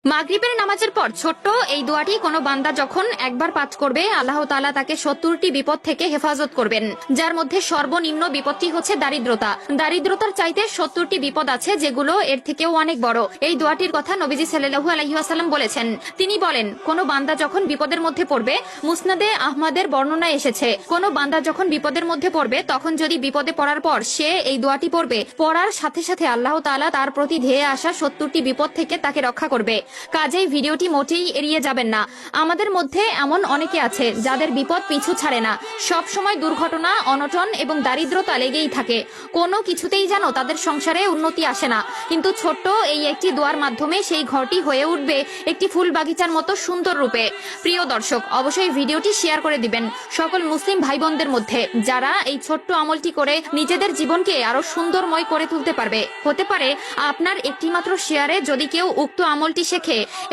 মাগরিবের নামাজের পর ছোট্ট এই দোয়াটি কোনো বান্দা যখন একবার পাঠ করবে, আল্লাহ তাআলা তাকে ৭০টি বিপদ থেকে হেফাজত করবেন, যার মধ্যে সর্বনিম্ন বিপদটি হচ্ছে দারিদ্রতা। দারিদ্রতার চাইতে ৭০টি বিপদ আছে যেগুলো এর থেকেও অনেক বড়। এই দোয়াটির কথা নবীজি সাল্লাল্লাহু আলাইহি ওয়াসাল্লাম বলেছেন। তিনি বলেন, কোনো বান্দা যখন বিপদের মধ্যে পড়বে, মুসনাদে আহমদের বর্ণনায় এসেছে, কোনো বান্দা যখন বিপদের মধ্যে পড়বে তখন যদি বিপদে পড়ার পর সে এই দোয়াটি পড়বে, পড়ার সাথে সাথে আল্লাহ তাআলা তার প্রতি ধেয়ে আসা ৭০টি বিপদ থেকে তাকে রক্ষা করবে। কাজেই ভিডিওটি মোটেই এড়িয়ে যাবেন না। আমাদের মধ্যে এমন অনেকে আছে যাদের বিপদ পিছু ছাড়ে না, সব সময় দুর্ঘটনা, অনটন এবং দারিদ্রতা লেগেই থাকে। কোনো কিছুতেই যেন তাদের সংসারে উন্নতি আসে না। কিন্তু ছোট্ট এই একটি দোয়ার মাধ্যমে সেই ঘরটি হয়ে উঠবে একটি ফুল বাগিচার মতো সুন্দর রূপে। প্রিয় দর্শক, অবশ্যই ভিডিওটি শেয়ার করে দিবেন সকল মুসলিম ভাই বোনদের মধ্যে, যারা এই ছোট্ট আমলটি করে নিজেদের জীবনকে আরো সুন্দরময় করে তুলতে পারবে। হতে পারে আপনার একটি মাত্র শেয়ারে যদি কেউ উক্ত আমলটি শেখে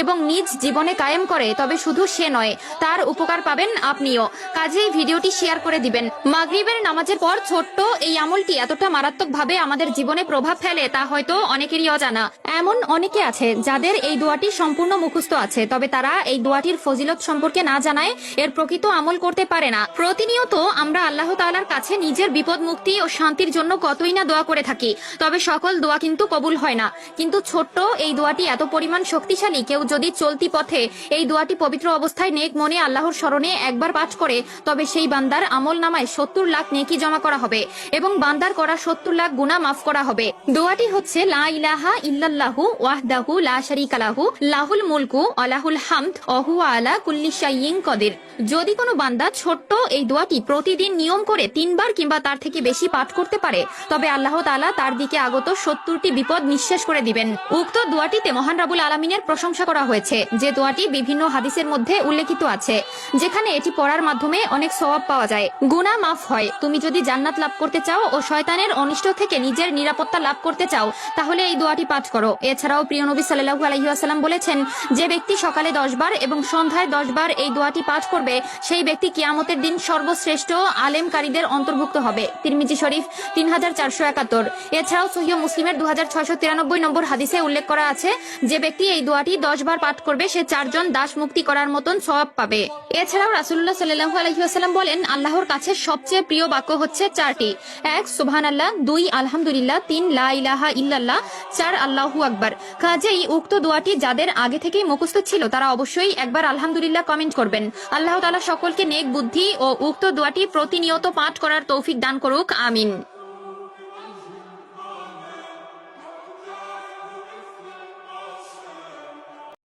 এবং নিজ জীবনে কায়েম করে, তবে শুধু সে নয়, তার উপকার পাবেন আপনিও। কাজেই ভিডিওটি শেয়ার করে দিবেন। মাগরিবের নামাজের পর ছোট্ট এই আমলটি এতটা মারাত্মকভাবে আমাদের জীবনে প্রভাব ফেলে তা হয়তো অনেকেরই অজানা। এমন অনেকে আছে যাদের এই দোয়াটি সম্পূর্ণ মুখস্থ আছে, তবে তারা এই দোয়াটির ফজিলত সম্পর্কে না জানায় এর প্রকৃত আমল করতে পারে না। প্রতিনিয়ত আমরা আল্লাহ তাআলার কাছে নিজের বিপদ মুক্তি ও শান্তির জন্য কতই না দোয়া করে থাকি, তবে সকল দোয়া কিন্তু কবুল হয় না। কিন্তু ছোট্ট এই দোয়াটি এত পরিমাণ শক্তিশালী, কেউ যদি চলতি পথে এই দোয়াটি পবিত্র অবস্থায় নেক মনে আল্লাহর স্মরণে একবার পাঠ করে, তবে সেই বান্দার আমল নামায় ৭০ লাখ নেকি জমা করা হবে এবং বান্দার করা ৭০ লাখ গুনাহ মাফ করা হবে। দোয়াটি হচ্ছে লা ইলাহা ইল্লাল্লাহু ওয়াহদাহু লা শারীকা লাহু লাহুল মুলকু ওয়া লাহুল হামদ ওয়া হুয়া আলা কুল্লি শাইইন কদির। যদি কোনো বান্দা ছোট্ট এই দোয়াটি প্রতিদিন নিয়ম করে ৩ বার কিংবা তার থেকে বেশি পাঠ করতে পারে, তবে আল্লাহ তাআলা তার দিকে আগত ৭০টি বিপদ নিঃশেষ করে দিবেন। উক্ত দোয়াটিতে মহান রাব্বুল আলামিনের প্রশংসা করা হয়েছে, যে দোয়াটি বিভিন্ন হাদিসের মধ্যে উল্লেখিত আছে, যেখানে এটি পড়ার মাধ্যমে অনেক সওয়াব পাওয়া যায়, গুনাহ মাফ হয়। তুমি যদি জান্নাত লাভ করতে চাও ও শয়তানের অনিষ্ট থেকে নিজের নিরাপত্তা লাভ করতে চাও, তাহলে এই দোয়াটি পাঠ করো। এছাড়াও প্রিয় নবী সাল্লাল্লাহু আলাইহি ওয়াসাল্লাম বলেছেন, যে ব্যক্তি সকালে ১০ বার এবং সন্ধ্যায় ১০ বার এই দোয়াটি পাঠ করবে, সেই ব্যক্তি কিয়ামতের দিন সর্বশ্রেষ্ঠ আলেমকারীদের অন্তর্ভুক্ত হবে। তিরমিজি শরীফ ৩৪৭১। এছাড়াও সহিহ মুসলিমের ২৬৯৩ নম্বর হাদিসে উল্লেখ করা আছে, যে ব্যক্তি এই দোয়াটি ১০ বার পাঠ করবে, সে ৪ জন দাস মুক্তি করার মতন সওয়াব পাবে। এছাড়াও রাসূলুল্লাহ সাল্লাল্লাহু আলাইহি ওয়াসাল্লাম বলেন, আল্লাহর কাছে সবচেয়ে প্রিয় বাক্য হচ্ছে ৪টি: ১ সুবহানাল্লাহ, ২ আলহামদুলিল্লাহ, ৩ লা ইলাহা ইল্লাল্লাহ, ৪ আল্লাহু আকবার। কাজেই উক্ত দোয়াটি যাদের আগে থেকেই মুখস্থ ছিল, তারা অবশ্যই একবার আলহামদুলিল্লাহ কমেন্ট করবেন। আল্লাহ তাআলা সকলকে নেক বুদ্ধি ও উক্ত দোয়াটি প্রতিনিয়ত পাঠ করার তৌফিক দান করুক, আমিন।